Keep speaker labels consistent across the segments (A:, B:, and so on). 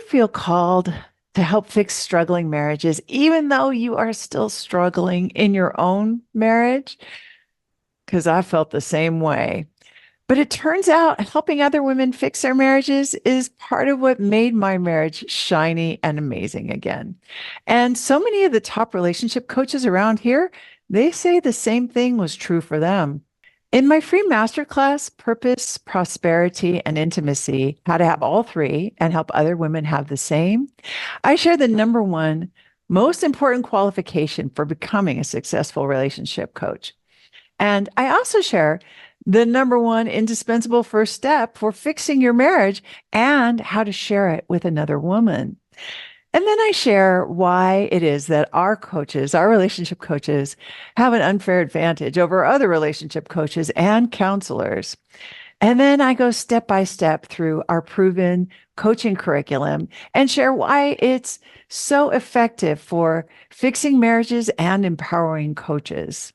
A: feel called to help fix struggling marriages, even though you are still struggling in your own marriage? Because I felt the same way. But it turns out helping other women fix their marriages is part of what made my marriage shiny and amazing again. And so many of the top relationship coaches around here, they say the same thing was true for them. In my free masterclass, Purpose, Prosperity, and Intimacy, How to Have All Three and Help Other Women Have the Same, I share the number one most important qualification for becoming a successful relationship coach. And I also share the number one indispensable first step for fixing your marriage and how to share it with another woman. And then I share why it is that our coaches, our relationship coaches, have an unfair advantage over other relationship coaches and counselors. And then I go step by step through our proven coaching curriculum and share why it's so effective for fixing marriages and empowering coaches.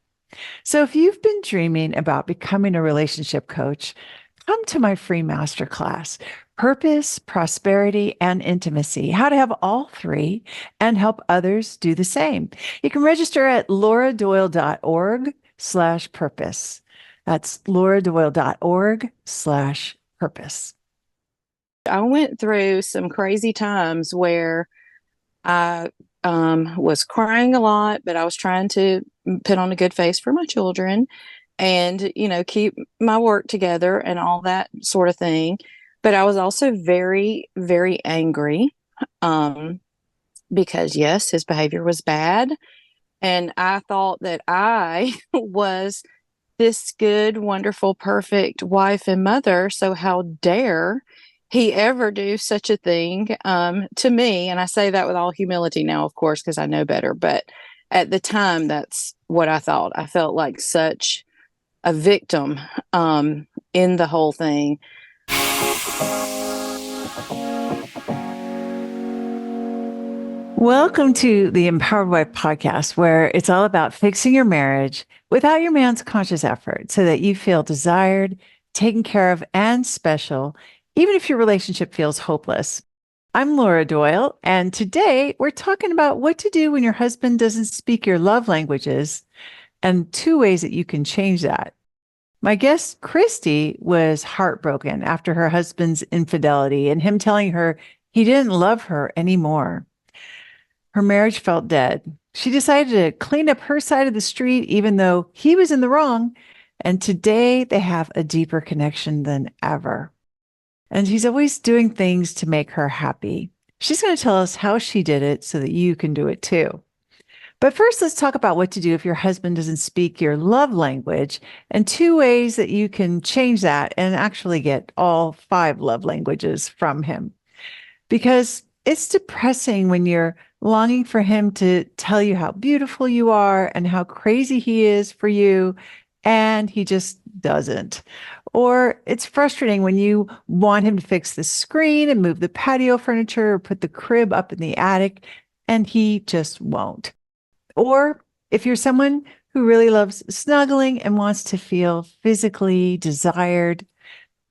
A: So if you've been dreaming about becoming a relationship coach, come to my free masterclass, Purpose, Prosperity, and Intimacy, How to Have All Three and Help Others Do the Same. You can register at lauradoyle.org/purpose. That's lauradoyle.org/purpose.
B: I went through some crazy times where I was crying a lot, but I was trying to put on a good face for my children and, keep my work together and all that sort of thing. But I was also very, very angry because, yes, his behavior was bad. And I thought that I was this good, wonderful, perfect wife and mother. So how dare he ever do such a thing to me? And I say that with all humility now, of course, because I know better. But at the time, that's what I thought. I felt like such a victim in the whole thing.
A: Welcome to the Empowered Wife podcast, where it's all about fixing your marriage without your man's conscious effort so that you feel desired, taken care of, and special, even if your relationship feels hopeless. I'm Laura Doyle, and today we're talking about what to do when your husband doesn't speak your love languages and 2 ways that you can change that. My guest, Christie, was heartbroken after her husband's infidelity and him telling her he didn't love her anymore. Her marriage felt dead. She decided to clean up her side of the street, even though he was in the wrong. And today they have a deeper connection than ever. And he's always doing things to make her happy. She's going to tell us how she did it so that you can do it too. But first, let's talk about what to do if your husband doesn't speak your love language and 2 ways that you can change that and actually get all 5 love languages from him. Because it's depressing when you're longing for him to tell you how beautiful you are and how crazy he is for you, and he just doesn't. Or it's frustrating when you want him to fix the screen and move the patio furniture or put the crib up in the attic, and he just won't. Or if you're someone who really loves snuggling and wants to feel physically desired,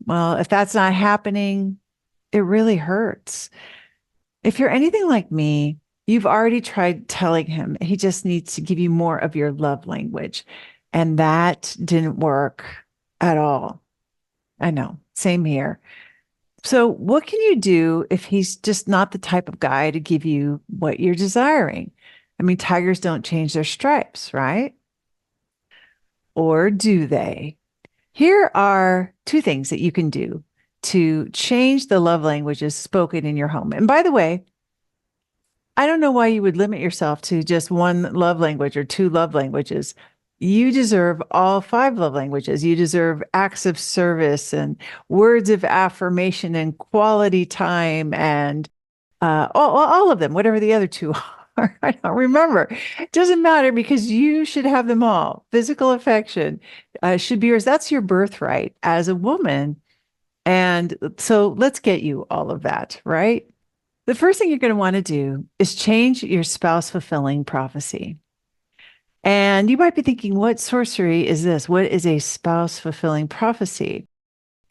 A: well, if that's not happening, it really hurts. If you're anything like me, you've already tried telling him he just needs to give you more of your love language, and that didn't work at all. I know, same here. So what can you do if he's just not the type of guy to give you what you're desiring? I mean, tigers don't change their stripes, right? Or do they? Here are 2 things that you can do to change the love languages spoken in your home. And by the way, I don't know why you would limit yourself to just 1 love language or 2 love languages. You deserve all 5 love languages. You deserve acts of service and words of affirmation and quality time and all of them, whatever the other 2 are. I don't remember. It doesn't matter because you should have them all. Physical affection should be yours. That's your birthright as a woman. And so let's get you all of that, right? The first thing you're going to want to do is change your spouse fulfilling prophecy. And you might be thinking, what sorcery is this? What is a spouse fulfilling prophecy?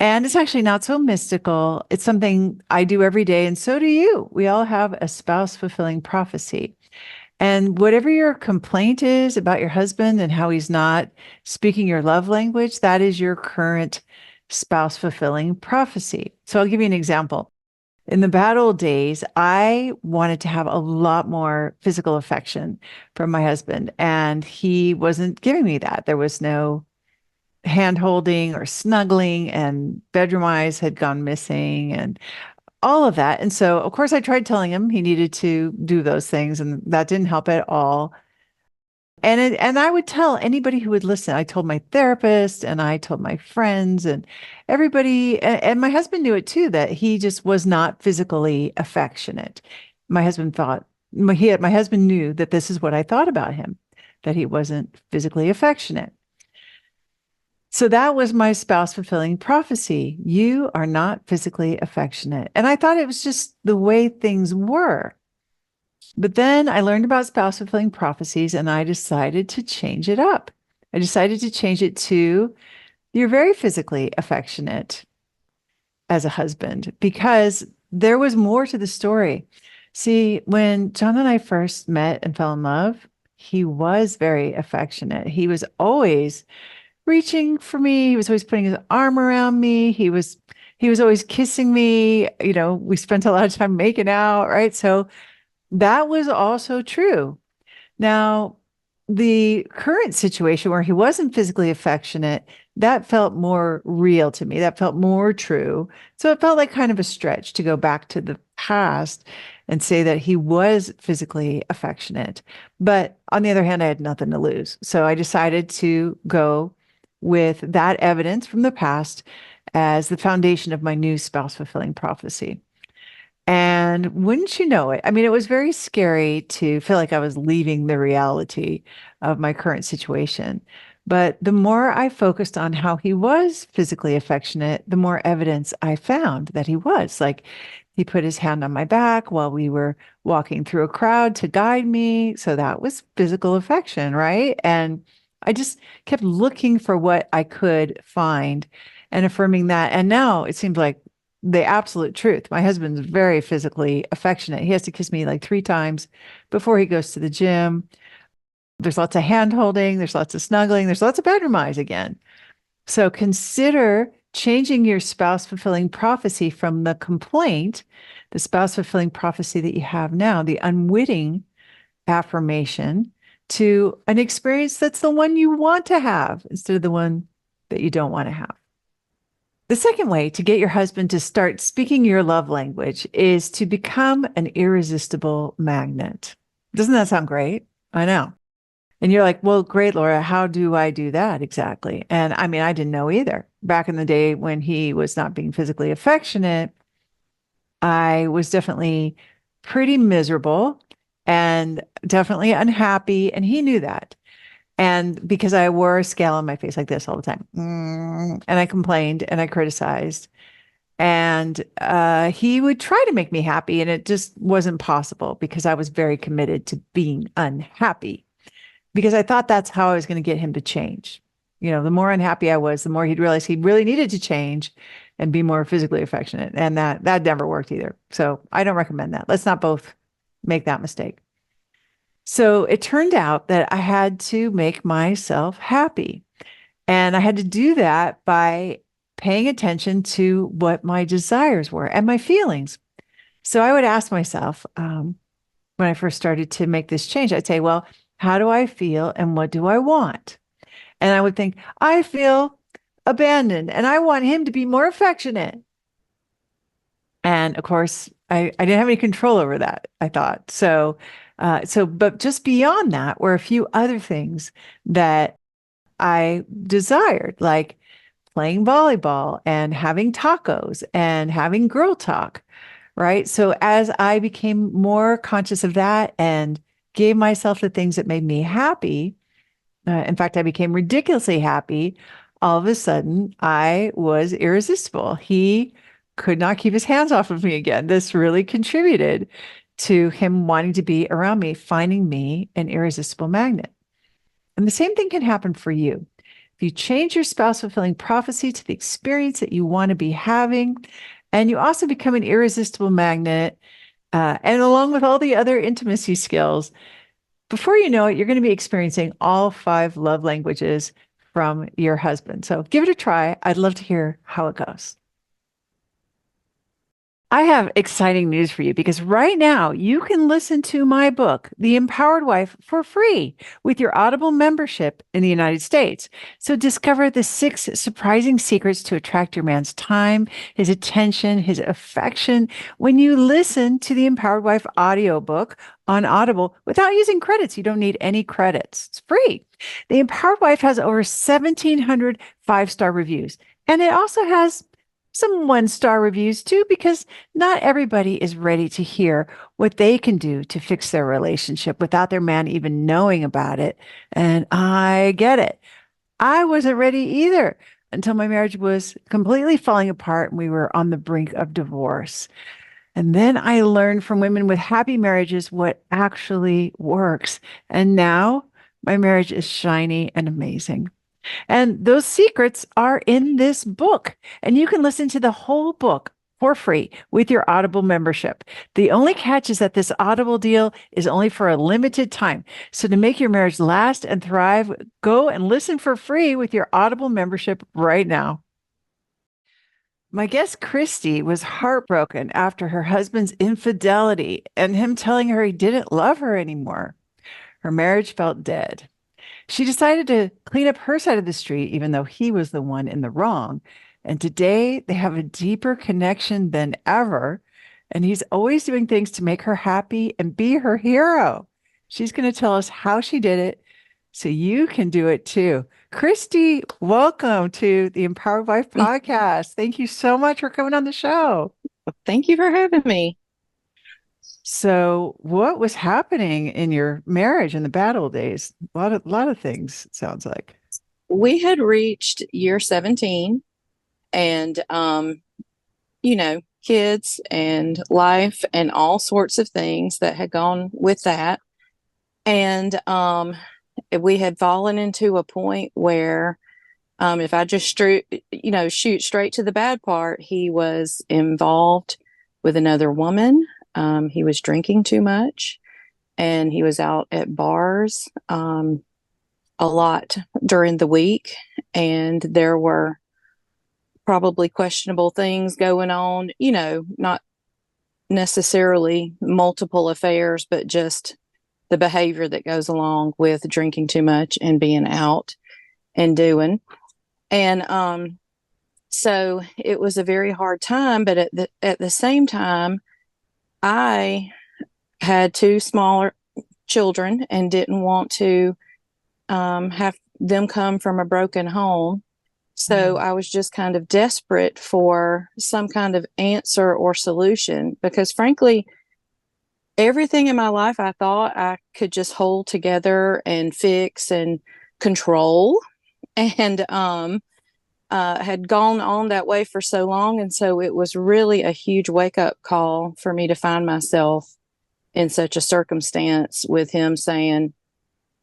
A: And it's actually not so mystical. It's something I do every day, and so do you. We all have a spouse fulfilling prophecy. And whatever your complaint is about your husband and how he's not speaking your love language, that is your current spouse fulfilling prophecy. So I'll give you an example. In the bad old days, I wanted to have a lot more physical affection from my husband, and he wasn't giving me that. There was no hand holding or snuggling, and bedroom eyes had gone missing, and all of that. And so, of course, I tried telling him he needed to do those things, and that didn't help at all. And I would tell anybody who would listen. I told my therapist and I told my friends and everybody, and my husband knew it too, that he just was not physically affectionate. My husband thought, my husband knew that this is what I thought about him, that he wasn't physically affectionate. So that was my spouse fulfilling prophecy. You are not physically affectionate. And I thought it was just the way things were. But then I learned about spouse fulfilling prophecies and I decided to change it up. I decided to change it to you're very physically affectionate as a husband because there was more to the story. See, when John and I first met and fell in love, he was very affectionate. He was always reaching for me. He was always putting his arm around me. He was always kissing me. You know, we spent a lot of time making out, right? So that was also true. Now, the current situation where he wasn't physically affectionate, that felt more real to me. That felt more true. So it felt like kind of a stretch to go back to the past and say that he was physically affectionate. But on the other hand, I had nothing to lose. So I decided to go with that evidence from the past as the foundation of my new spouse fulfilling prophecy. And wouldn't you know it? I mean, it was very scary to feel like I was leaving the reality of my current situation. But the more I focused on how he was physically affectionate, the more evidence I found that he was. Like he put his hand on my back while we were walking through a crowd to guide me. So that was physical affection, right? And I just kept looking for what I could find and affirming that. And now it seems like the absolute truth. My husband's very physically affectionate. He has to kiss me like 3 times before he goes to the gym. There's lots of hand holding, there's lots of snuggling, there's lots of bedroom eyes again. So consider changing your spouse fulfilling prophecy from the complaint, the spouse fulfilling prophecy that you have now, the unwitting affirmation, to an experience that's the one you want to have instead of the one that you don't want to have. The second way to get your husband to start speaking your love language is to become an irresistible magnet. Doesn't that sound great? I know. And you're like, well, great, Laura. How do I do that exactly? And I mean, I didn't know either. Back in the day when he was not being physically affectionate, I was definitely pretty miserable and definitely unhappy. And he knew that. And because I wore a scale on my face like this all the time, and I complained and I criticized, and he would try to make me happy, and it just wasn't possible because I was very committed to being unhappy because I thought that's how I was going to get him to change. You know, the more unhappy I was, the more he'd realize he really needed to change and be more physically affectionate, and that never worked either. So I don't recommend that. Let's not both make that mistake. So it turned out that I had to make myself happy. And I had to do that by paying attention to what my desires were and my feelings. So I would ask myself, when I first started to make this change, I'd say, well, how do I feel and what do I want? And I would think, I feel abandoned and I want him to be more affectionate. And of course, I didn't have any control over that, I thought. But just beyond that were a few other things that I desired, like playing volleyball and having tacos and having girl talk, right? So as I became more conscious of that and gave myself the things that made me happy, in fact, I became ridiculously happy. All of a sudden, I was irresistible. He could not keep his hands off of me again. This really contributed to him wanting to be around me, finding me an irresistible magnet. And the same thing can happen for you. If you change your spouse fulfilling prophecy to the experience that you want to be having, and you also become an irresistible magnet, and along with all the other intimacy skills, before you know it, you're going to be experiencing all five love languages from your husband. So give it a try. I'd love to hear how it goes. I have exciting news for you because right now you can listen to my book, The Empowered Wife, for free with your Audible membership in the United States. So discover the 6 surprising secrets to attract your man's time, his attention, his affection when you listen to the Empowered Wife audiobook on Audible without using credits. You don't need any credits. It's free. The Empowered Wife has over 1,700 5-star reviews, and it also has some 1-star reviews too, because not everybody is ready to hear what they can do to fix their relationship without their man even knowing about it. And I get it. I wasn't ready either until my marriage was completely falling apart and we were on the brink of divorce. And then I learned from women with happy marriages what actually works. And now my marriage is shiny and amazing. And those secrets are in this book. And you can listen to the whole book for free with your Audible membership. The only catch is that this Audible deal is only for a limited time. So to make your marriage last and thrive, go and listen for free with your Audible membership right now. My guest, Christie, was heartbroken after her husband's infidelity and him telling her he didn't love her anymore. Her marriage felt dead. She decided to clean up her side of the street, even though he was the one in the wrong. And today they have a deeper connection than ever. And he's always doing things to make her happy and be her hero. She's going to tell us how she did it so you can do it too. Christie, welcome to the Empowered Wife podcast. Thank you so much for coming on the show.
B: Thank you for having me.
A: So, what was happening in your marriage in the bad old days? A lot of things, it sounds like.
B: We had reached year 17 and kids and life and all sorts of things that had gone with that. And we had fallen into a point where if I just shoot straight to the bad part, he was involved with another woman. He was drinking too much and he was out at bars a lot during the week. And there were probably questionable things going on, not necessarily multiple affairs, but just the behavior that goes along with drinking too much and being out and doing. And so it was a very hard time, but at the same time, I had 2 smaller children and didn't want to have them come from a broken home. So I was just kind of desperate for some kind of answer or solution because, frankly, everything in my life I thought I could just hold together and fix and control, and had gone on that way for so long. And so it was really a huge wake up call for me to find myself in such a circumstance with him saying,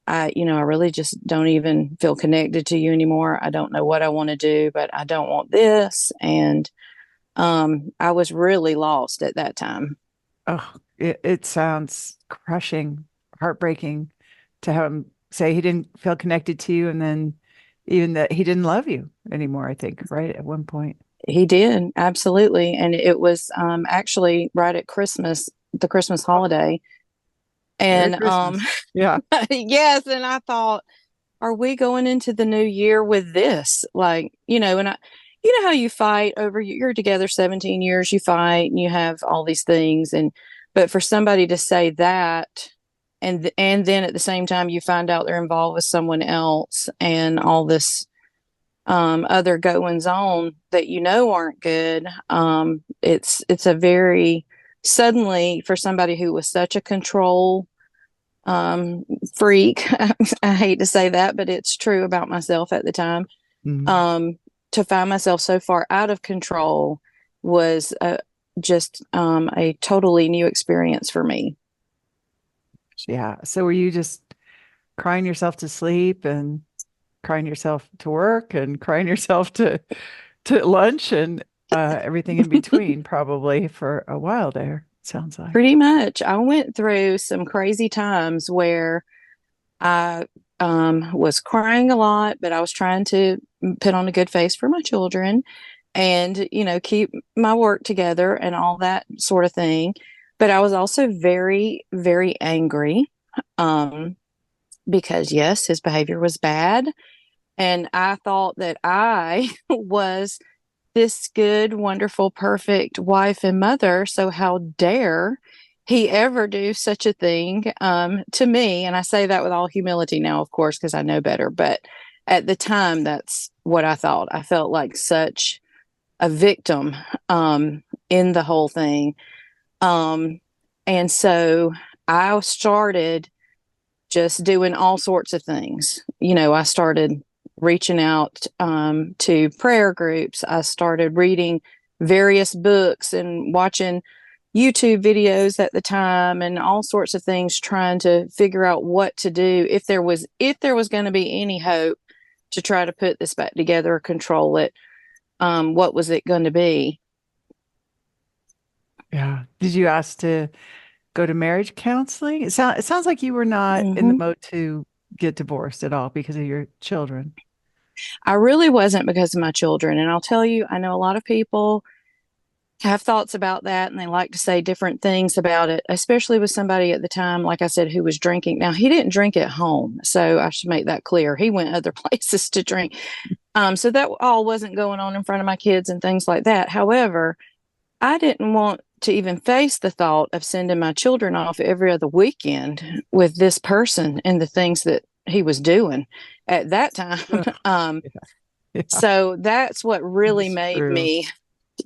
B: I really just don't even feel connected to you anymore. I don't know what I want to do, but I don't want this. And I was really lost at that time.
A: Oh, it sounds crushing, heartbreaking to have him say he didn't feel connected to you and then even that he didn't love you anymore, I think, right? At one point.
B: He did, absolutely. And it was actually right at Christmas, the Christmas holiday.
A: Merry
B: And
A: Christmas. Yeah.
B: yes, and I thought, are we going into the new year with this? Like, and how you fight over, you're together 17 years, you fight and you have all these things. But for somebody to say that, and then at the same time, you find out they're involved with someone else and all this other goings on that aren't good. It's a very suddenly for somebody who was such a control freak. I hate to say that, but it's true about myself at the time.
A: Mhm.
B: To find myself so far out of control was just a totally new experience for me.
A: Yeah. So were you just crying yourself to sleep and crying yourself to work and crying yourself to lunch and everything in between, probably for a while there, sounds like.
B: Pretty much. I went through some crazy times where I was crying a lot, but I was trying to put on a good face for my children and, keep my work together and all that sort of thing. But I was also very, very angry um, because, yes, his behavior was bad. And I thought that I was this good, wonderful, perfect wife and mother. So how dare he ever do such a thing to me? And I say that with all humility now, of course, because I know better. But at the time, that's what I thought. I felt like such a victim in the whole thing. Um, and so I started just doing all sorts of things. I started reaching out to prayer groups. I started reading various books and watching YouTube videos at the time and all sorts of things, trying to figure out what to do if there was going to be any hope to try to put this back together or control it. What was it going to be?
A: Yeah. Did you ask to go to marriage counseling? It sounds like you were not in the
B: Hmm.
A: mode to get divorced at all because of your children.
B: I really wasn't because of my children. And I'll tell you, I know a lot of people have thoughts about that and they like to say different things about it, especially with somebody at the time, like I said, who was drinking. Now, he didn't drink at home. So I should make that clear. He went other places to drink. So that all wasn't going on in front of my kids and things like that. However, I didn't want to even face the thought of sending my children off every other weekend with this person and the things that he was doing at that time.
A: Ugh,
B: um,
A: yeah, yeah,
B: so that's what really
A: that's
B: made
A: true.
B: me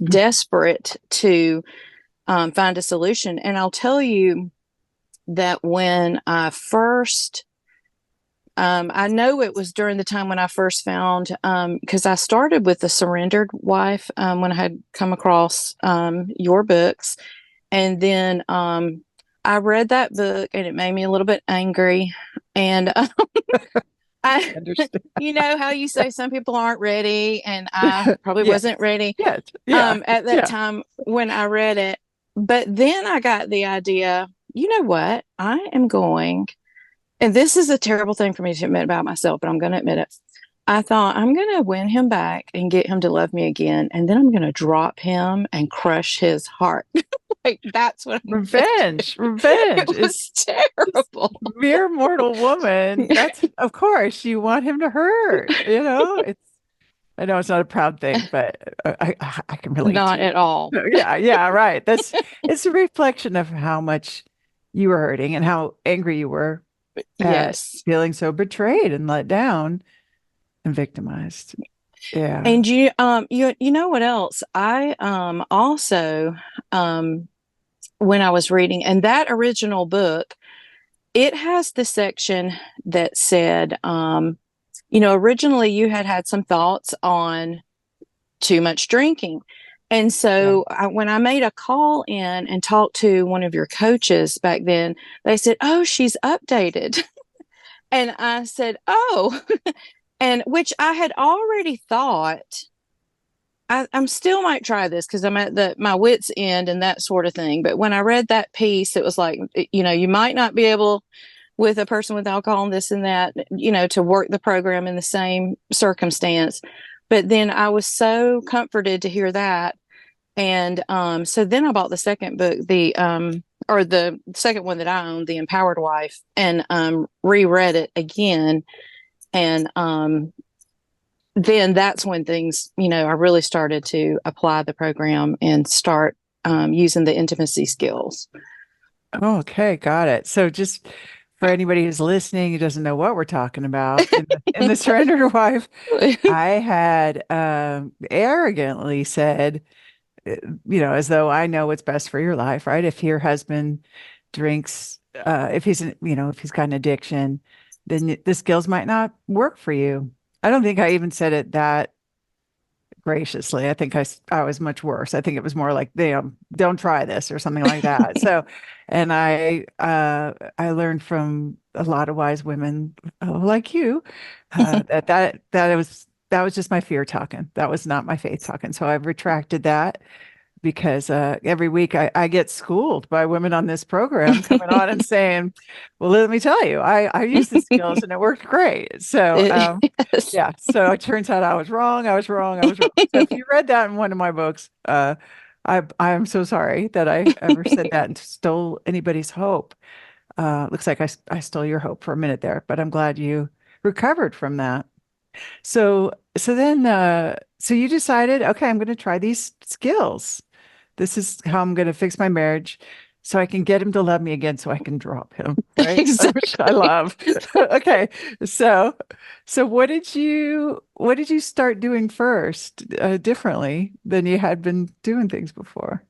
B: desperate to find a solution. And I'll tell you that when I first, I know it was during the time when I first found, because I started with The Surrendered Wife when I had come across your books. And then I read that book and it made me a little bit angry. And I,
A: Understand.
B: you know how you say some people aren't ready, and I probably
A: Yes.
B: wasn't ready
A: Yes. Yeah.
B: at that
A: Yeah.
B: time when I read it. But then I got the idea, you know what? I am going, and this is a terrible thing for me to admit about myself, but I'm going to admit it. I thought I'm going to win him back and get him to love me again. And then I'm going to drop him and crush his heart. Like, that's what I'm going to do.
A: Revenge. Revenge.
B: It was
A: It's
B: terrible.
A: mere mortal woman. That's of course you want him to hurt. I know it's not a proud thing, but I can relate to
B: Not
A: you.
B: at all.
A: So, yeah, yeah, right. It's a reflection of how much you were hurting and how angry you were at
B: Yes.
A: feeling so betrayed and let down and victimized. Yeah.
B: And you know what else? I also when I was reading, and that original book, it has the section that said, originally you had some thoughts on too much drinking. And
A: Yeah.
B: so when I made a call in and talked to one of your coaches back then, they said, "Oh, she's updated." And I said, "Oh," and which I had already thought. I'm still might try this because I'm at my wits end and that sort of thing. But when I read that piece, it was like, you might not be able with a person with alcohol and this and that, to work the program in the same circumstance. But then I was so comforted to hear that. And so then I bought the second book, or the second one that I owned, The Empowered Wife, and reread it again. And then that's when things, I really started to apply the program and start using the intimacy skills.
A: Oh, okay, got it. So just for anybody who's listening who doesn't know what we're talking about, in the Surrendered Wife, I had arrogantly said, as though I know what's best for your life, right? If your husband drinks, if he's got an addiction, then the skills might not work for you. I don't think I even said it that graciously. I think I was much worse. I think it was more like, don't try this or something like that. So, and I learned from a lot of wise women like you, that was just my fear talking. That was not my faith talking. So I've retracted that because every week I get schooled by women on this program coming on and saying, well, let me tell you, I used the skills and it worked great. So,
B: Yes.
A: yeah. So it turns out I was wrong. I was wrong. I was wrong. So if you read that in one of my books, I am so sorry that I ever said that and stole anybody's hope. Looks like I stole your hope for a minute there, but I'm glad you recovered from that. So you decided, okay, I'm going to try these skills. This is how I'm going to fix my marriage so I can get him to love me again so I can drop him, right? Which I
B: Exactly.
A: love. Okay. So what did you start doing first differently than you had been doing things before?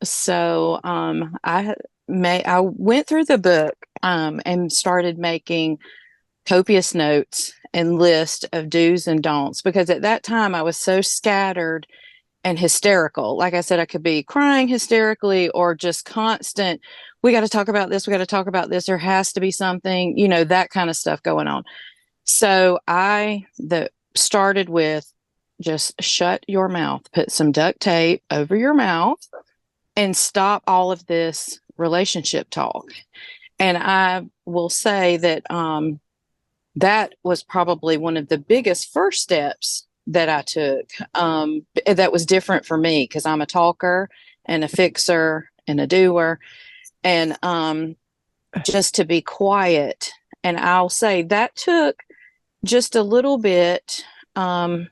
B: So I went through the book and started making copious notes and list of do's and don'ts because at that time I was so scattered and hysterical. Like I said, I could be crying hysterically or just constant, we got to talk about this, we got to talk about this, there has to be something, that kind of stuff going on. So I the started with just shut your mouth, put some duct tape over your mouth and stop all of this relationship talk. And I will say that that was probably one of the biggest first steps that I took. That was different for me because I'm a talker and a fixer and a doer, and just to be quiet. And I'll say that took just a little bit of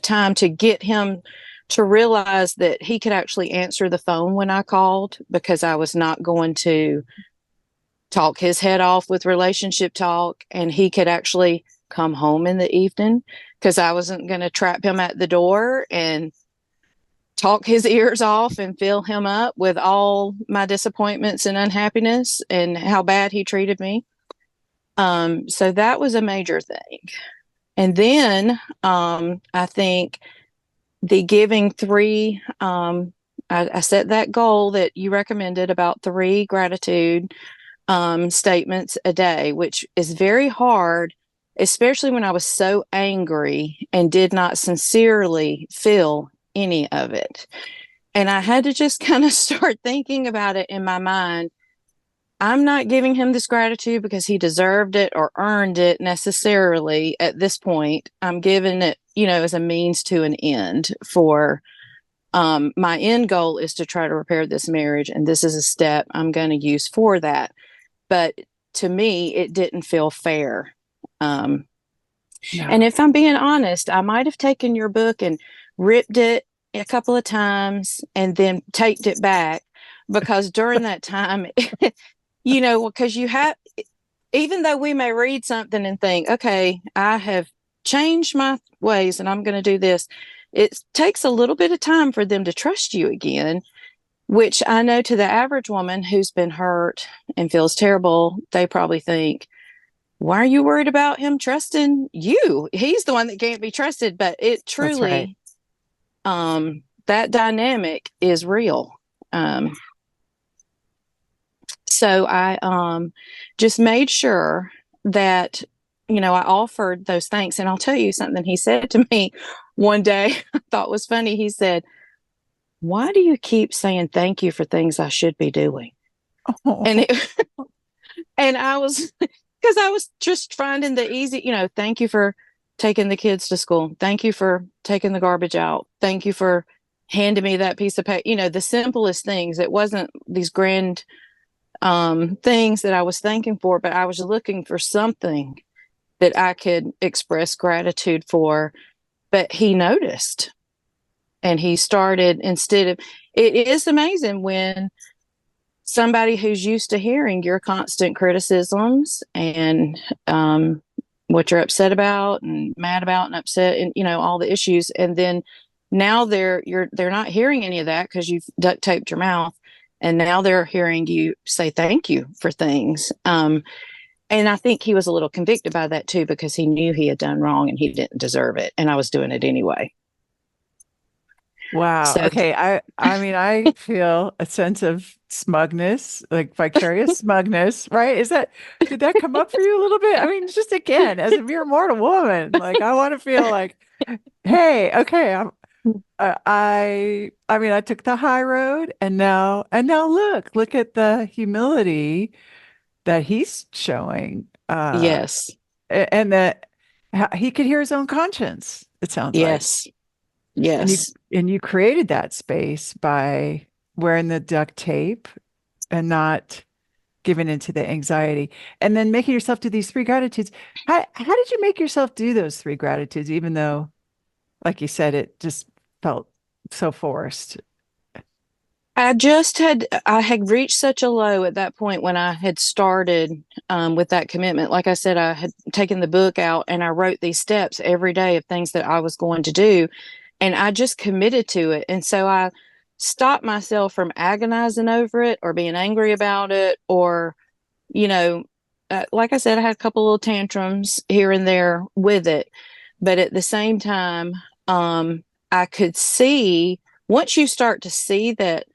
B: time to get him to realize that he could actually answer the phone when I called because I was not going to talk his head off with relationship talk, and he could actually come home in the evening because I wasn't going to trap him at the door and talk his ears off and fill him up with all my disappointments and unhappiness and how bad he treated me. So that was a major thing. And then I think the giving three, I set that goal that you recommended about 3 gratitude statements a day, which is very hard, especially when I was so angry and did not sincerely feel any of it. And I had to just kind of start thinking about it in my mind. I'm not giving him this gratitude because he deserved it or earned it necessarily at this point. I'm giving it, as a means to an end for my end goal is to try to repair this marriage. And this is a step I'm going to use for that. But to me, it didn't feel fair.
A: Yeah.
B: And if I'm being honest, I might have taken your book and ripped it a couple of times and then taped it back because during that time, because you have, even though we may read something and think, okay, I have changed my ways and I'm going to do this, it takes a little bit of time for them to trust you again, which I know to the average woman who's been hurt and feels terrible, they probably think, why are you worried about him trusting you? He's the one that can't be trusted. But it
A: That's right.
B: truly, that dynamic is real. So I just made sure that, I offered those thanks. And I'll tell you something he said to me one day, I thought was funny. He said, why do you keep saying thank you for things I should be doing? And
A: Oh,
B: it, and I was, because I was just finding the easy, thank you for taking the kids to school. Thank you for taking the garbage out. Thank you for handing me that piece of paper. The simplest things. It wasn't these grand things that I was thanking for, but I was looking for something that I could express gratitude for. But he noticed and he started instead of, it is amazing when somebody who's used to hearing your constant criticisms and what you're upset about and mad about and upset and all the issues, and then now they're not hearing any of that because you've duct taped your mouth, and now they're hearing you say thank you for things. And I think he was a little convicted by that too because he knew he had done wrong and he didn't deserve it, and I was doing it anyway.
A: Wow.
B: So
A: Okay. I mean, I feel a sense of smugness, like vicarious smugness, right? Did that come up for you a little bit? I mean, just again, as a mere mortal woman, like I want to feel like, hey, okay, I mean, I took the high road and now look at the humility that he's showing.
B: yes,
A: And that he could hear his own conscience, it sounds like.
B: yes,
A: And
B: yes.
A: you created that space by wearing the duct tape and not giving into the anxiety and then making yourself do these three gratitudes. How did you make yourself do those three gratitudes, even though, like you said, it just felt so forced?
B: I had reached such a low at that point when I had started with that commitment. Like I said, I had taken the book out and I wrote these steps every day of things that I was going to do. And I just committed to it. And so I stopped myself from agonizing over it or being angry about it. Or, you know, like I said, I had a couple little tantrums here and there with it. But at the same time, I could see once you start to see that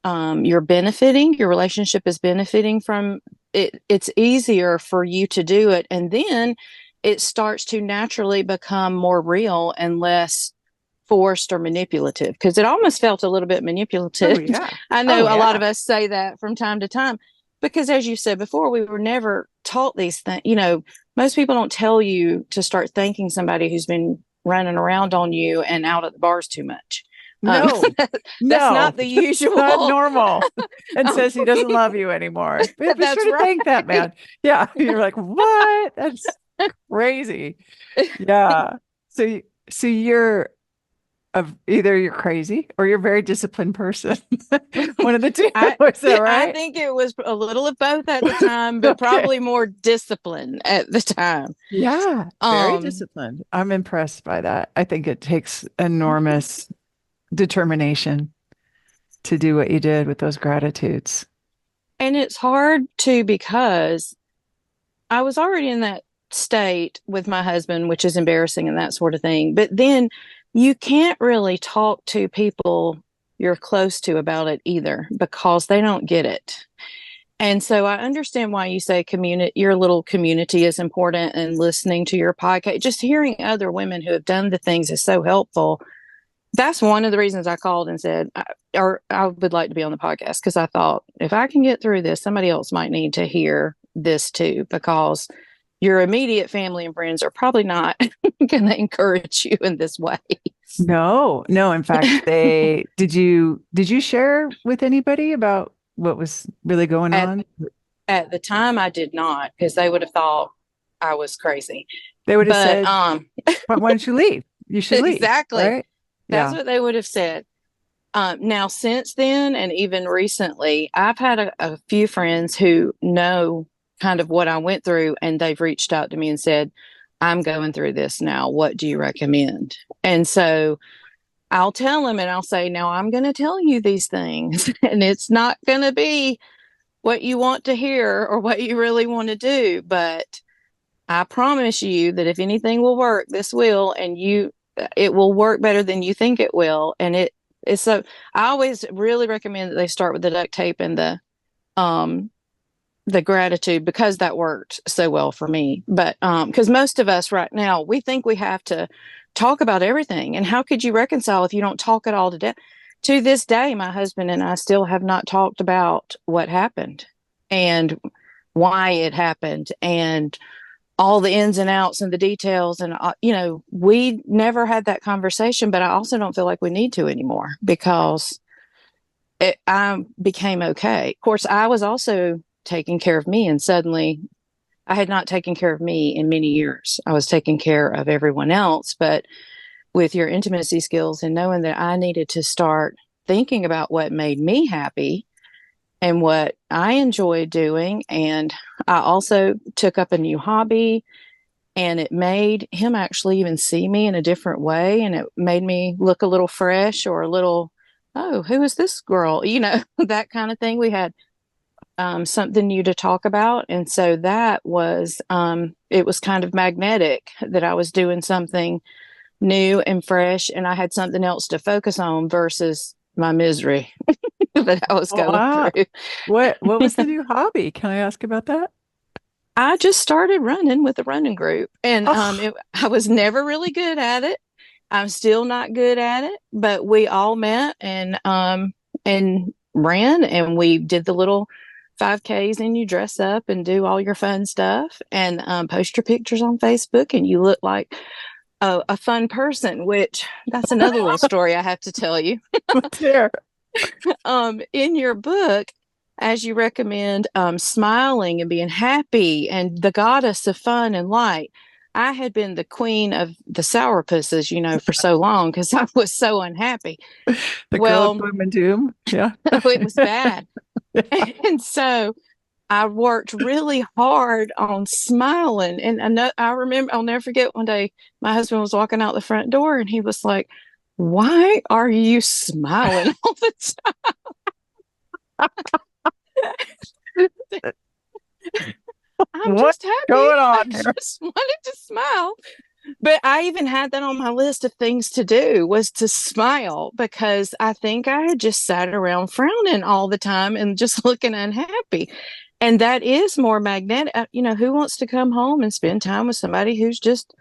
B: you're benefiting, your relationship is benefiting from it, it's easier for you to do it. And then it starts to naturally become more real and less forced or manipulative because it almost felt a little bit
A: Oh
B: manipulative.
A: yeah.
B: I
A: Oh
B: know a lot
A: yeah.
B: of us say that from time to time because, as you said before, we were never taught these things. Most people don't tell you to start thanking somebody who's been running around on you and out at the bars too much. Um,
A: No,
B: that's
A: no,
B: not the
A: it's not
B: usual.
A: normal. And
B: um,
A: says he doesn't love you anymore. Be sure
B: that's
A: to thank that
B: right.
A: man. Yeah. You're like, what? That's crazy. Yeah. So you're either you're crazy or you're a very disciplined person. One of the two.
B: I
A: Is that
B: I
A: right?
B: think it was a little of both at the time, but
A: Okay.
B: probably more discipline at the time.
A: Yeah. Very
B: Um,
A: disciplined. I'm impressed by that. I think it takes enormous determination to do what you did with those gratitudes.
B: and it's hard too because I was already in that state with my husband, which is embarrassing and that sort of thing. But then you can't really talk to people you're close to about it either because they don't get it. And so I understand why you say community, your little community is important and listening to your podcast, just hearing other women who have done the things is so helpful. That's one of the reasons I called and said, or I would like to be on the podcast because I thought if I can get through this, somebody else might need to hear this too, because your immediate family and friends are probably not going to encourage you in this way.
A: No, no. In fact, did you share with anybody about what was really going
B: At,
A: on?
B: at the time, I did not because they would have thought I was crazy.
A: They would have
B: But
A: said, why don't you leave? You should leave,
B: exactly,
A: right?
B: that's
A: Yeah.
B: what they would have said. Now, since then, and even recently, I've had a few friends who know kind of what I went through, and they've reached out to me and said, I'm going through this now. What do you recommend? And so I'll tell them and I'll say, now I'm going to tell you these things, and it's not going to be what you want to hear or what you really want to do. But I promise you that if anything will work, this will, and it will work better than you think it will. And it's so I always really recommend that they start with the duct tape and um the gratitude because that worked so well for me. But because most of us right now we think we have to talk about everything, and how could you reconcile if you don't talk it all to death? To this day, my husband and I still have not talked about what happened and why it happened and all the ins and outs and the details. And, we never had that conversation, but I also don't feel like we need to anymore because I became okay. Of course, I was also taking care of me, and suddenly I had not taken care of me in many years. I was taking care of everyone else, but with your intimacy skills and knowing that I needed to start thinking about what made me happy and what I enjoyed doing. And I also took up a new hobby, and it made him actually even see me in a different way. And it made me look a little fresh or a little, oh, who is this girl? That kind of thing. We had something new to talk about. And so it was kind of magnetic that I was doing something new and fresh, and I had something else to focus on versus my misery that I was going
A: Wow.
B: through.
A: What was the new hobby? Can I ask about that?
B: I just started running with a running group, and
A: Oh,
B: I was never really good at it. I'm still not good at it, but we all met and ran, and we did the little 5Ks, and you dress up and do all your fun stuff and post your pictures on Facebook, and you look like a fun person. Which that's another little story I have to tell you.
A: what's there?
B: In your book, as you recommend, smiling and being happy and the goddess of fun and light. I had been the queen of the sourpusses, for so long because I was so unhappy.
A: The girl of
B: Well,
A: gloom and doom. Yeah.
B: it was bad. And so I worked really hard on smiling. And I remember, I'll never forget one day my husband was walking out the front door and he was like, "Why are you smiling all the time?" I'm
A: What's
B: just happy.
A: going
B: I
A: on here?
B: just wanted to smile. But I even had that on my list of things to do was to smile because I think I had just sat around frowning all the time and just looking unhappy. And that is more magnetic. Who wants to come home and spend time with somebody who's just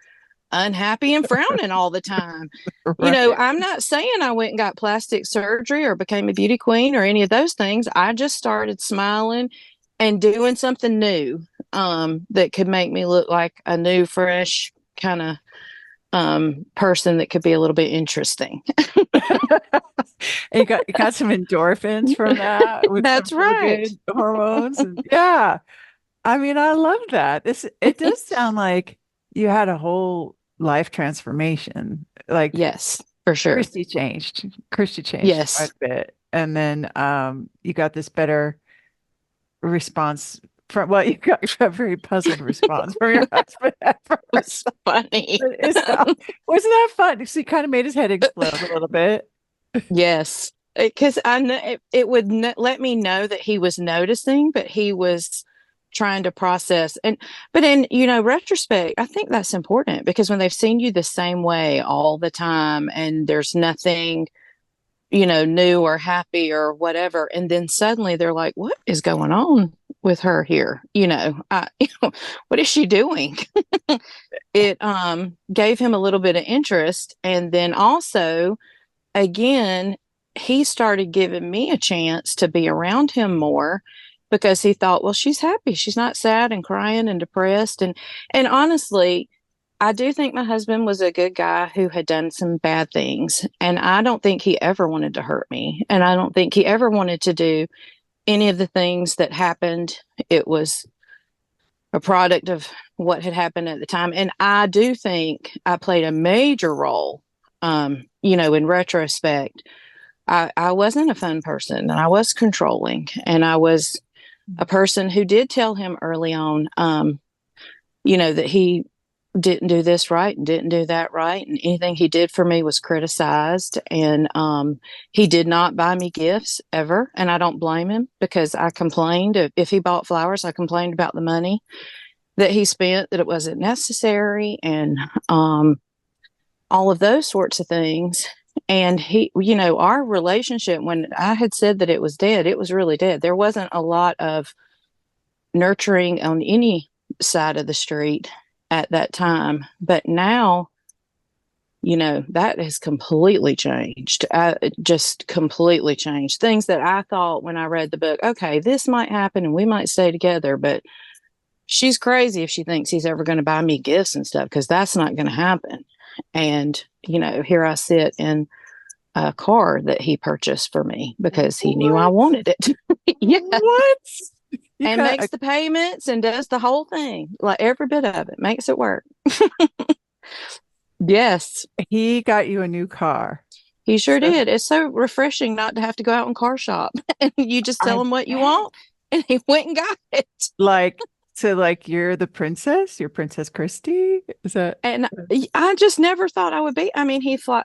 B: unhappy and frowning all the time?
A: Right.
B: I'm not saying I went and got plastic surgery or became a beauty queen or any of those things. I just started smiling and doing something new that could make me look like a new, fresh kind of person that could be a little bit interesting.
A: And you got some endorphins from that with some
B: That's
A: feel
B: right.
A: good hormones. And yeah. I mean, I love that. It does sound like you had a whole life transformation. Like
B: Yes, for sure.
A: Christie changed. Christie changed quite
B: Yes.
A: a bit. And then you got this better response from, well, you got a very puzzled response from your husband at
B: It's
A: first.
B: funny.
A: But wasn't that fun? So you kind of made his head explode a little bit.
B: Yes. Because I know it would let me know that he was noticing, but he was trying to process. But in, retrospect, I think that's important because when they've seen you the same way all the time and there's nothing, new or happy or whatever. And then suddenly they're like, what is going on with her here? What is she doing? It gave him a little bit of interest. And then also, again, he started giving me a chance to be around him more because he thought, well, she's happy. She's not sad and crying and depressed. And honestly, I do think my husband was a good guy who had done some bad things. And I don't think he ever wanted to hurt me. And I don't think he ever wanted to do any of the things that happened. It was a product of what had happened at the time. And I do think I played a major role, in retrospect. I wasn't a fun person and I was controlling. And I was a person who did tell him early on, that he didn't do this right and didn't do that right. And anything he did for me was criticized. And he did not buy me gifts ever. And I don't blame him because I complained. If he bought flowers, I complained about the money that he spent, that it wasn't necessary, and all of those sorts of things. And he, our relationship, when I had said that it was dead, it was really dead. There wasn't a lot of nurturing on any side of the street at that time. But now, that has completely changed. Just completely changed. Things that I thought when I read the book, okay, this might happen and we might stay together, but she's crazy if she thinks he's ever going to buy me gifts and stuff because that's not going to happen. And, here I sit in a car that he purchased for me because he knew I
A: What?
B: wanted it. Yeah.
A: What? You
B: And
A: got
B: makes the payments and does the whole thing, like every bit of it, makes it work. Yes,
A: he got you a new car.
B: he sure
A: So
B: did. It's so refreshing not to have to go out and car shop. And you just tell
A: I
B: him what you
A: bet.
B: want, and he went and got it.
A: Like, so like you're the princess, you're Princess Christie? Is that
B: And I just never thought I would be. I mean,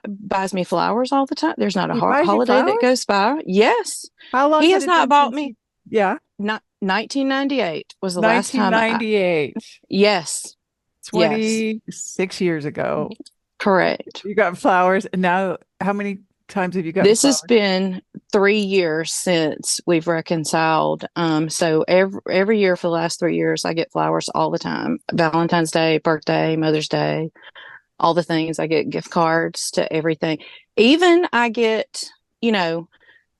B: buys me flowers all the time. There's not a
A: he buys you
B: holiday that
A: flowers?
B: goes by. Yes,
A: How long
B: he
A: had
B: has
A: it
B: not
A: been
B: bought
A: since
B: me.
A: yeah,
B: Not 1998 was the last time.
A: 1998,
B: Yes, yes.
A: 26 years ago.
B: Correct.
A: You got flowers. And now, how many times have you gotten
B: This has
A: flowers?
B: been 3 years since we've reconciled. So every year for the last 3 years, I get flowers all the time. Valentine's Day, birthday, Mother's Day, all the things. I get gift cards to everything. Even I get, you know,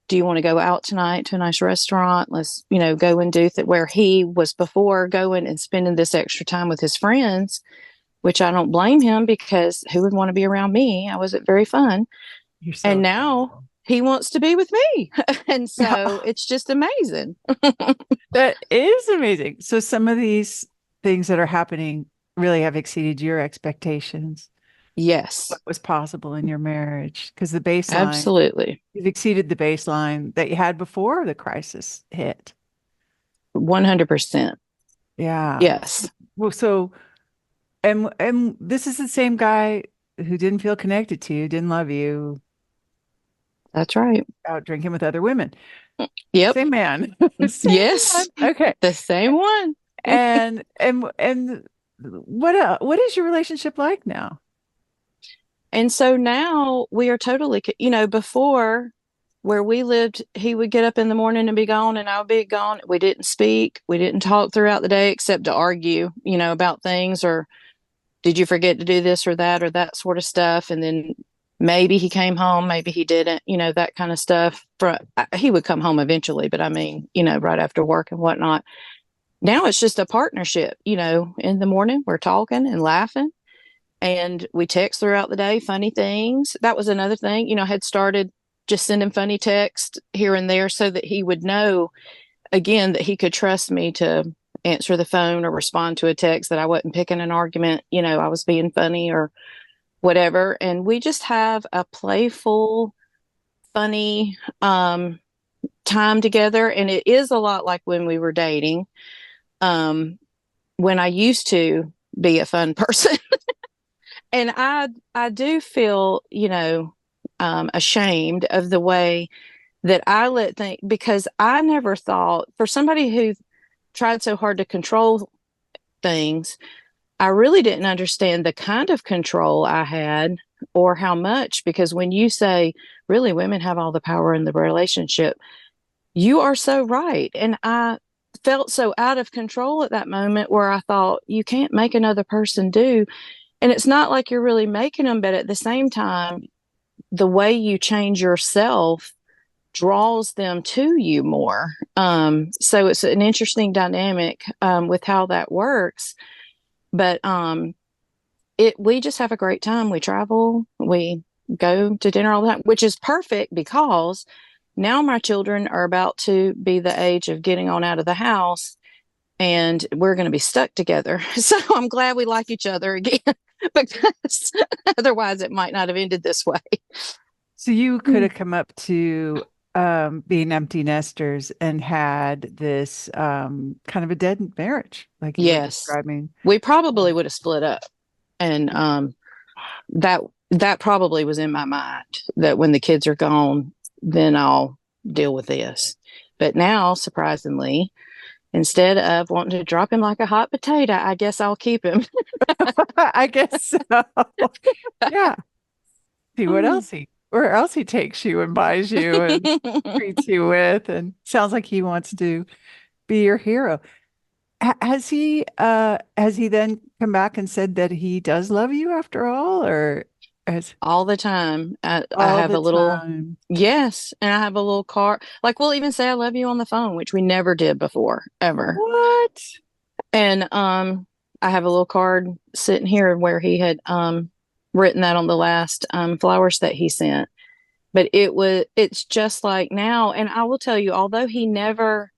B: do you want to go out tonight to a nice restaurant? Let's, go and do that, where he was before going and spending this extra time with his friends, which I don't blame him, because who would want to be around me? I wasn't very fun.
A: You're so
B: And now
A: adorable.
B: he wants to be with me. And so it's just amazing.
A: That is amazing. So some of these things that are happening really have exceeded your expectations.
B: Yes,
A: What was possible in your marriage? Because the baseline,
B: absolutely.
A: you've exceeded the baseline that you had before the crisis hit.
B: 100%.
A: Yeah.
B: Yes,
A: Well, so and this is the same guy who didn't feel connected to you, didn't love you,
B: that's right.
A: out drinking with other women.
B: Yep.
A: Same man. Same man.
B: Yes,
A: Okay.
B: the same one.
A: And what is your relationship like now?
B: And so now we are totally, before, where we lived, he would get up in the morning and be gone, and I would be gone. We didn't speak. We didn't talk throughout the day except to argue, about things, or did you forget to do this or that sort of stuff. And then maybe he came home, maybe he didn't, that kind of stuff. He would come home eventually, but I mean, right after work and whatnot. Now it's just a partnership, in the morning we're talking and laughing, and we text throughout the day, funny things. That was another thing, I had started just sending funny text here and there so that he would know, again, that he could trust me to answer the phone or respond to a text, that I wasn't picking an argument, I was being funny or whatever. And we just have a playful, funny time together. And it is a lot like when we were dating, um, when I used to be a fun person. And I do feel, ashamed of the way that I let things, because I never thought, for somebody who tried so hard to control things, I really didn't understand the kind of control I had, or how much. Because when you say, really, women have all the power in the relationship, you are so right. And I felt so out of control at that moment, where I thought, you can't make another person do. And it's not like you're really making them, but at the same time, the way you change yourself draws them to you more. So it's an interesting dynamic with how that works. But we just have a great time. We travel, we go to dinner all the time, which is perfect, because now my children are about to be the age of getting on out of the house, and we're going to be stuck together. So I'm glad we like each other again, because otherwise it might not have ended this way.
A: So you could have come up to being empty nesters and had this kind of a dead marriage, like you were
B: Yes,
A: describing.
B: we probably would have split up. And that that probably was in my mind, that when the kids are gone, then I'll deal with this. But now, surprisingly, instead of wanting to drop him like a hot potato, I guess I'll keep him.
A: I guess so. Yeah. See what else where else he takes you and buys you and treats you with, and sounds like he wants to be your hero. Has he then come back and said that he does love you after all, or as
B: All the time. I
A: all
B: have
A: the
B: a little,
A: time?
B: yes, and I have a little card. Like, we'll even say I love you on the phone, which we never did before, ever.
A: What?
B: And I have a little card sitting here where he had written that on the last flowers that he sent. But it's just like now. And I will tell you, although he never,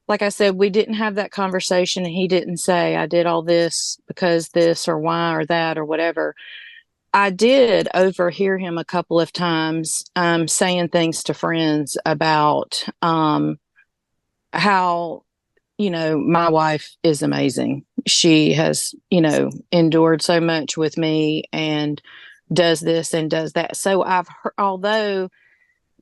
B: like I said, we didn't have that conversation, and he didn't say, I did all this because this or why or that or whatever. I did overhear him a couple of times saying things to friends about how, my wife is amazing. She has, endured so much with me, and does this and does that. So I've heard, although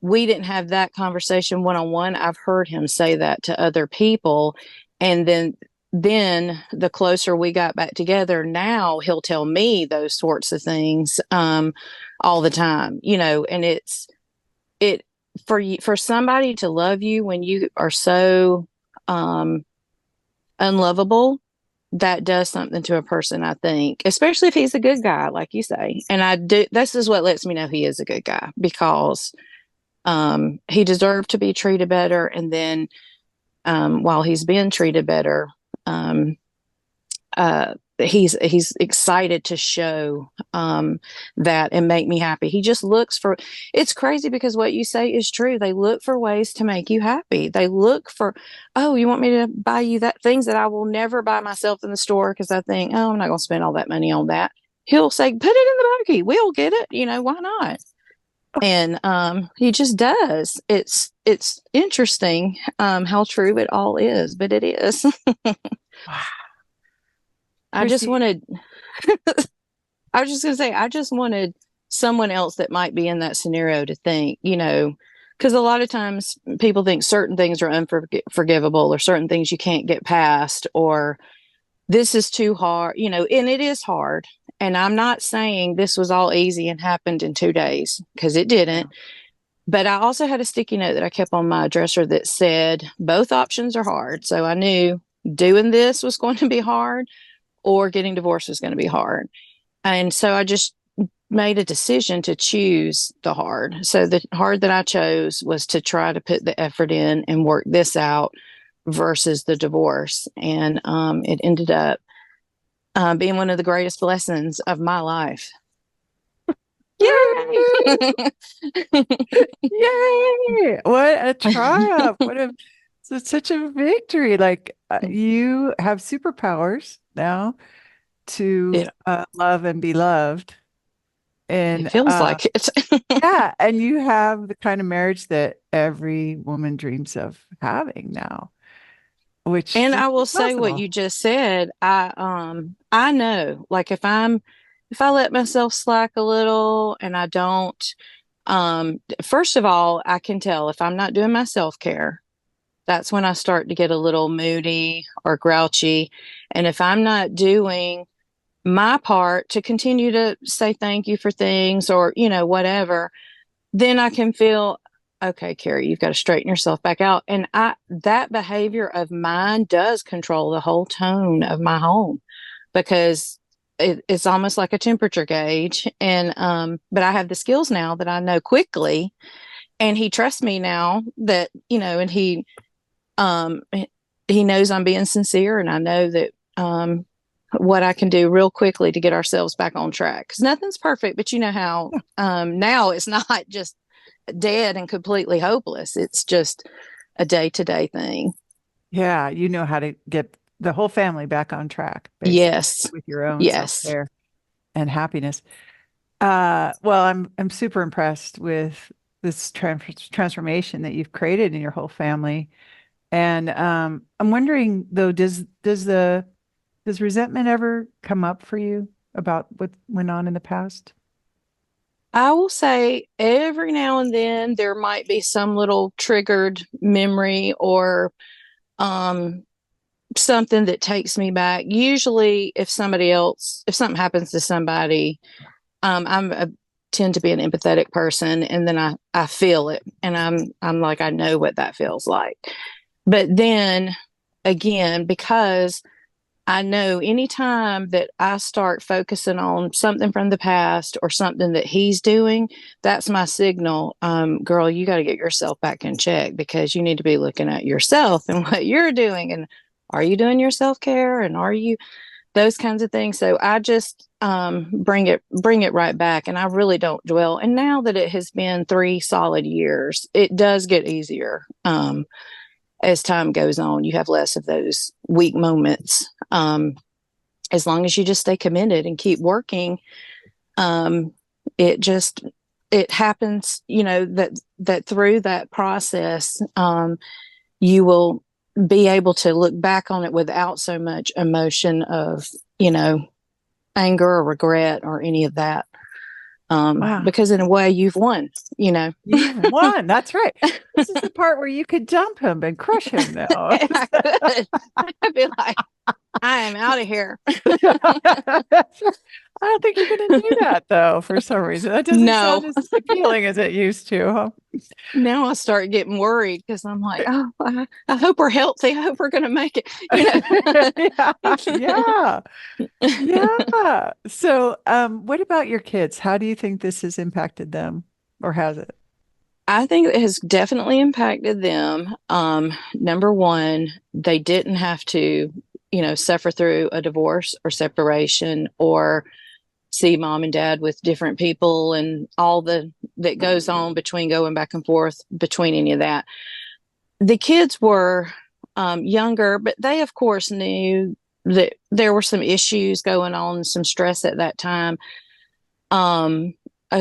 B: we didn't have that conversation one on one, I've heard him say that to other people. And then then the closer we got back together, now he'll tell me those sorts of things all the time, and it for you, for somebody to love you when you are so um, unlovable, that does something to a person, I think, especially if he's a good guy, like you say. And I do, this is what lets me know he is a good guy, because he deserved to be treated better. And then while he's been treated better, um, he's excited to show that and make me happy. He just looks for, it's crazy because what you say is true. They look for ways to make you happy. They look for, oh, you want me to buy you that things that I will never buy myself in the store because I think, oh, I'm not going to spend all that money on that. He'll say, put it in the buggy. We'll get it. Why not? And he just does. It's interesting how true it all is, but it is.
A: Wow.
B: I just
A: Christy,
B: wanted, I was just going to say, I just wanted someone else that might be in that scenario to think, because a lot of times people think certain things are unforgivable, or certain things you can't get past, or this is too hard, and it is hard. And I'm not saying this was all easy and happened in 2 days, because it didn't. But I also had a sticky note that I kept on my dresser that said both options are hard. So I knew doing this was going to be hard, or getting divorced was going to be hard. And so I just made a decision to choose the hard. So the hard that I chose was to try to put the effort in and work this out versus the divorce. And it ended up being one of the greatest blessings of my life. Yay!
A: yay! What a triumph! It's such a victory. Like you have superpowers now to
B: it,
A: love and be loved.
B: it
A: And
B: feels like it.
A: yeah, and you have the kind of marriage that every woman dreams of having now, which
B: And
A: just
B: I will
A: is
B: say what
A: possible.
B: you just said. I know, like, if I let myself slack a little and I don't, first of all, I can tell if I'm not doing my self-care. That's when I start to get a little moody or grouchy. And if I'm not doing my part to continue to say thank you for things, or, whatever, then I can feel, okay, Carrie, you've got to straighten yourself back out. And that behavior of mine does control the whole tone of my home, because it's almost like a temperature gauge. And, but I have the skills now that I know quickly, and he trusts me now that, and um, he knows I'm being sincere, and I know that, what I can do real quickly to get ourselves back on track. Because nothing's perfect, but you know how now it's not just dead and completely hopeless. It's just a day to day thing.
A: Yeah, you know how to get the whole family back on track, basically,
B: Yes.
A: with your own
B: Yes.
A: self-care and happiness. Well, I'm super impressed with this transformation that you've created in your whole family. And I'm wondering though, does resentment ever come up for you about what went on in the past?
B: I will say every now and then there might be some little triggered memory, or um, something that takes me back. Usually, if something happens to somebody, I tend to be an empathetic person, and then I feel it, and I'm like, I know what that feels like. But then again, because I know anytime that I start focusing on something from the past or something that he's doing, that's my signal. Girl, you got to get yourself back in check, because you need to be looking at yourself and what you're doing. And are you doing your self care? And are you those kinds of things? So I just bring it right back, and I really don't dwell. And now that it has been 3 solid years, it does get easier. As time goes on, you have less of those weak moments. As long as you just stay committed and keep working, um, it just it happens. That through that process, you will be able to look back on it without so much emotion of you know anger or regret or any of that.
A: Wow.
B: Because in a way, you've won. You know,
A: You won. That's right. This is the part where you could dump him and crush him now.
B: I could. I'd be like, I am out of here.
A: I don't think you're going to do that though, for some reason. That doesn't
B: No.
A: sound as appealing as it used to, huh?
B: Now I start getting worried because I'm like, oh, I hope we're healthy. I hope we're going to make it, you
A: Yeah,
B: know.
A: yeah, yeah. So, what about your kids? How do you think this has impacted them, or has it?
B: I think it has definitely impacted them. Number one, they didn't have to, suffer through a divorce or separation or see mom and dad with different people and all the that goes on between going back and forth between any of that. The kids were younger, but they, of course, knew that there were some issues going on, some stress at that time.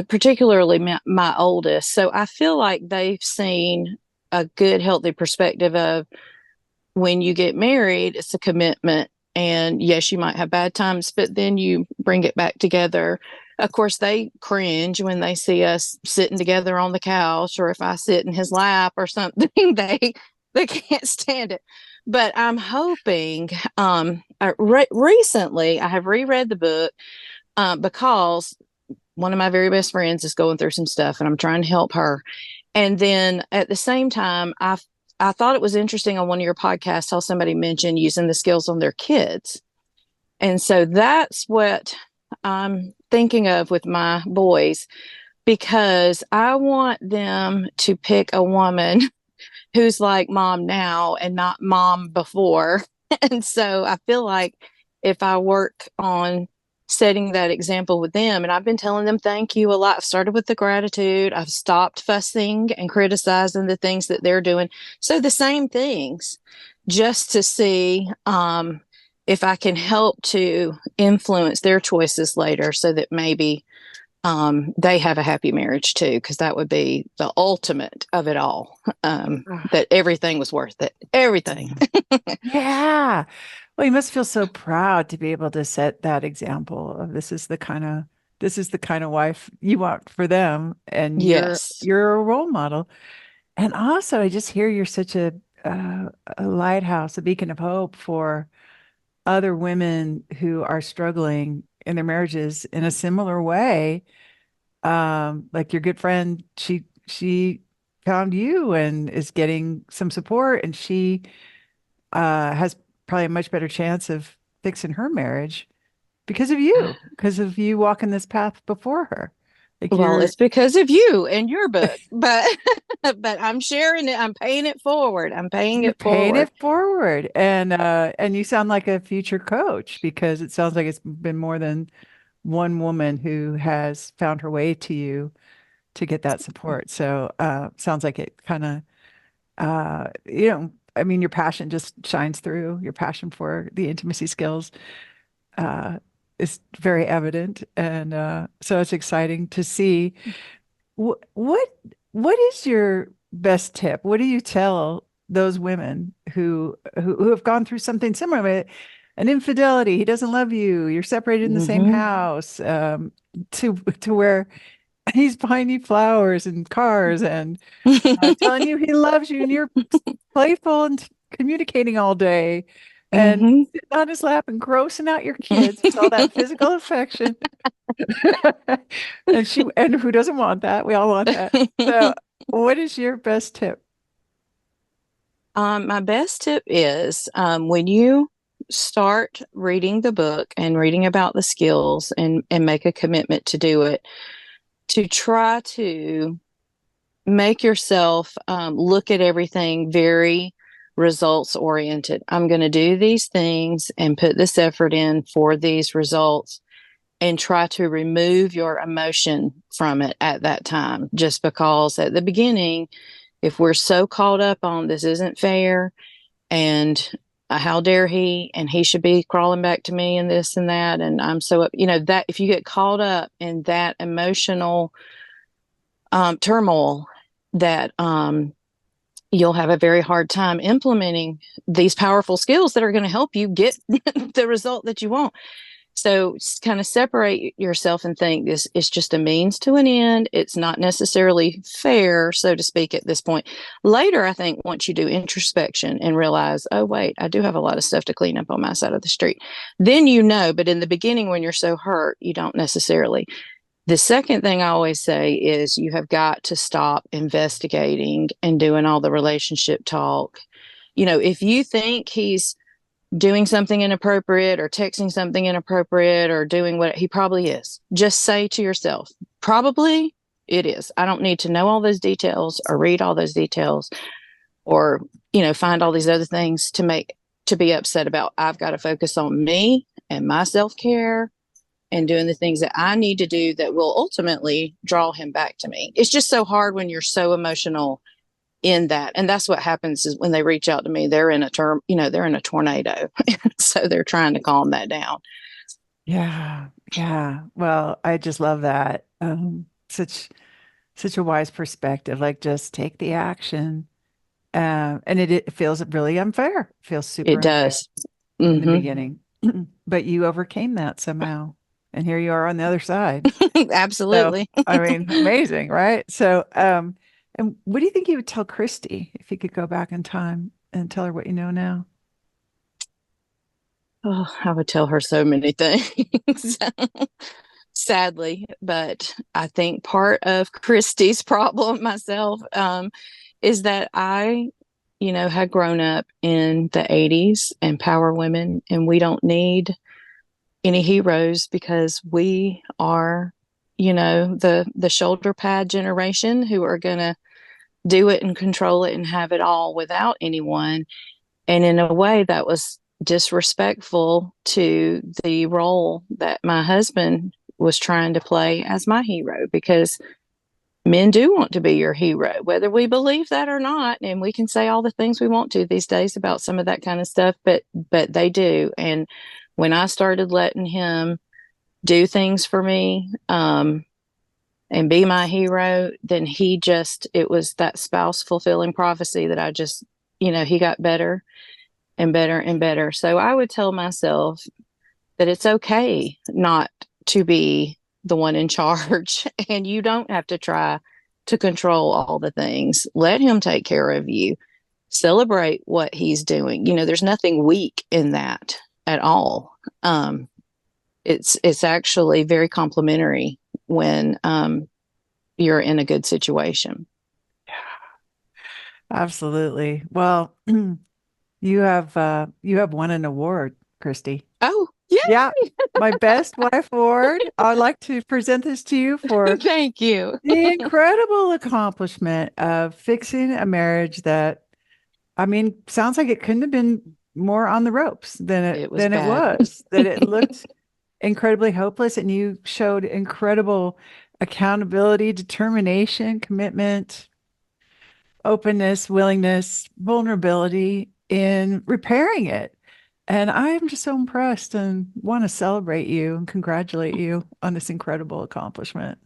B: Particularly my oldest. So I feel like they've seen a good, healthy perspective of when you get married, it's a commitment. And yes, you might have bad times, but then you bring it back together. Of course, they cringe when they see us sitting together on the couch, or if I sit in his lap or something, they can't stand it. But I'm hoping. Recently, I have reread the book because one of my very best friends is going through some stuff, and I'm trying to help her. And then at the same time, I thought it was interesting on one of your podcasts how somebody mentioned using the skills on their kids. And so that's what I'm thinking of with my boys, because I want them to pick a woman who's like mom now and not mom before. And so I feel like if I work on setting that example with them, and I've been telling them thank you a lot. I've started with the gratitude. I've stopped fussing and criticizing the things that they're doing. So the same things, just to see if I can help to influence their choices later, so that maybe they have a happy marriage too, because that would be the ultimate of it all. That everything was worth it. Everything.
A: Yeah. Well, you must feel so proud to be able to set that example of this is the kind of wife you want for them, and
B: Yes.
A: you're a role model. And also, I just hear you're such a lighthouse, a beacon of hope for other women who are struggling in their marriages in a similar way. Like your good friend, she found you and is getting some support, and she has probably a much better chance of fixing her marriage because of you walking this path before her. Like
B: Well,
A: you're
B: it's because of you and your book, but but I'm sharing it. I'm paying it forward. I'm paying
A: you're
B: it
A: paying
B: forward.
A: it forward, and you sound like a future coach because it sounds like it's been more than one woman who has found her way to you to get that support. So sounds like it kind of I mean, your passion just shines through. Your passion for the intimacy skills uh, is very evident, and so it's exciting to see. Wh what what is your best tip? What do you tell those women who have gone through something similar? An infidelity, he doesn't love you, you're separated in the same
B: Hmm.
A: house, to where he's buying you flowers and cars and telling you he loves you, and you're playful and communicating all day and
B: Hmm.
A: sitting on his lap and grossing out your kids with all that physical affection. And who doesn't want that? We all want that. So, what is your best tip?
B: My best tip is when you start reading the book and reading about the skills and make a commitment to do it, to try to make yourself look at everything very results oriented. I'm going to do these things and put this effort in for these results, and try to remove your emotion from it at that time. Just because at the beginning, if we're so caught up on this isn't fair and how dare he, and he should be crawling back to me and this and that, and I'm so up, that if you get caught up in that emotional turmoil, that you'll have a very hard time implementing these powerful skills that are going to help you get the result that you want. So kind of separate yourself and think this is just a means to an end. It's not necessarily fair, so to speak, at this point. Later, I think once you do introspection and realize, oh, wait, I do have a lot of stuff to clean up on my side of the street, then you know. But in the beginning, when you're so hurt, you don't necessarily. The second thing I always say is you have got to stop investigating and doing all the relationship talk. If you think he's doing something inappropriate or texting something inappropriate or doing what he probably is, just say to yourself, probably it is. I don't need to know all those details or read all those details or, find all these other things to be upset about. I've got to focus on me and my self-care and doing the things that I need to do that will ultimately draw him back to me. It's just so hard when you're so emotional in that. And that's what happens is when they reach out to me, they're in they're in a tornado. So they're trying to calm that down.
A: Yeah. Yeah. Well, I just love that. Such a wise perspective. Like just take the action. And it feels really unfair. It feels super
B: It
A: unfair
B: does.
A: in the
B: Mm-hmm.
A: beginning. But you overcame that somehow. And here you are on the other side. So,
B: Absolutely.
A: I mean, amazing, right? So, and what do you think you would tell Christy if you could go back in time and tell her what you know now?
B: Oh, I would tell her so many things. Sadly, but I think part of Christie's problem myself is that I, had grown up in the 80s and power women, and we don't need any heroes because we are, the shoulder pad generation who are going to do it and control it and have it all without anyone. And in a way, that was disrespectful to the role that my husband was trying to play as my hero, because men do want to be your hero, whether we believe that or not. And we can say all the things we want to these days about some of that kind of stuff, but they do. And when I started letting him do things for me, and be my hero, then it was that spouse fulfilling prophecy that I just, he got better and better and better. So I would tell myself that it's okay not to be the one in charge and you don't have to try to control all the things. Let him take care of you. Celebrate what he's doing. There's nothing weak in that at all. It's actually very complimentary when you're in a good situation.
A: Absolutely. Well, you have won an award, Christy.
B: Oh, yeah.
A: Yeah, my best wife award. I'd like to present this to you for
B: Thank you.
A: the incredible accomplishment of fixing a marriage that, I mean, sounds like it couldn't have been more on the ropes than
B: It was
A: it
B: bad.
A: was. That it looked incredibly hopeless, and you showed incredible accountability, determination, commitment, openness, willingness, vulnerability in repairing it. And I'm just so impressed and want to celebrate you and congratulate you on this incredible accomplishment.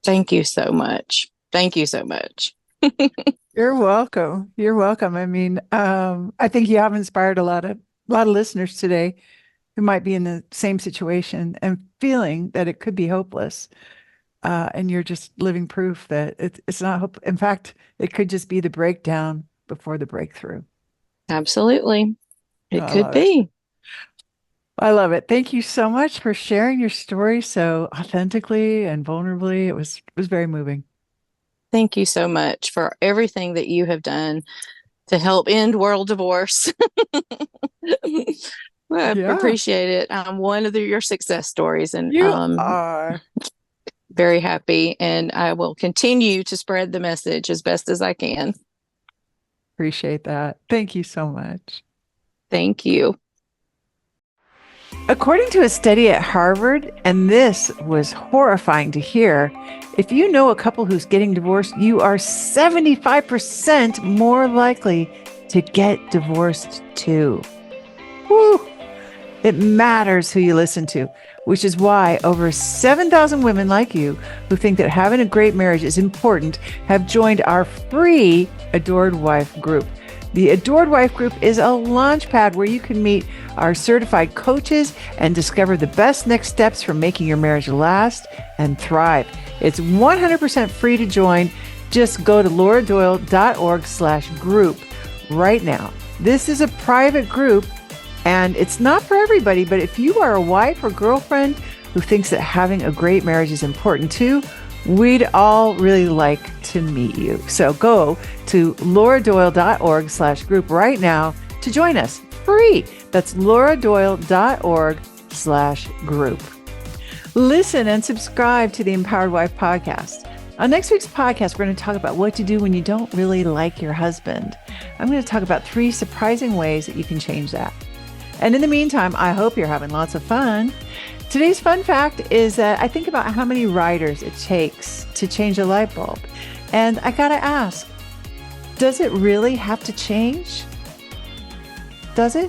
B: Thank you so much. Thank you so much.
A: You're welcome. You're welcome. I mean, I think you have inspired a lot of listeners today who might be in the same situation and feeling that it could be hopeless. And you're just living proof that it's not hope. In fact, it could just be the breakdown before the breakthrough.
B: Absolutely.
A: Oh,
B: It
A: I
B: could
A: love it.
B: be.
A: I love it. Thank you so much for sharing your story so authentically and vulnerably. It was very moving.
B: Thank you so much for everything that you have done to help end world divorce. Well, I
A: Yeah,
B: appreciate it. I'm one of your success stories, and
A: you are.
B: very happy. And I will continue to spread the message as best as I can.
A: Appreciate that. Thank you so much.
B: Thank you.
A: According to a study at Harvard, and this was horrifying to hear, if you know a couple who's getting divorced, you are 75% more likely to get divorced too. Woo! It matters who you listen to, which is why over 7,000 women like you who think that having a great marriage is important have joined our free Adored Wife group. The Adored Wife group is a launch pad where you can meet our certified coaches and discover the best next steps for making your marriage last and thrive. It's 100% free to join. Just go to lauradoyle.org/group right now. This is a private group and it's not for everybody, but if you are a wife or girlfriend who thinks that having a great marriage is important too, we'd all really like to meet you. So go to lauradoyle.org/group right now to join us free. That's lauradoyle.org/group. Listen and subscribe to the Empowered Wife podcast. On next week's podcast, we're going to talk about what to do when you don't really like your husband. I'm going to talk about 3 surprising ways that you can change that. And in the meantime, I hope you're having lots of fun. Today's fun fact is that I think about how many riders it takes to change a light bulb. And I got to ask, does it really have to change? Does it?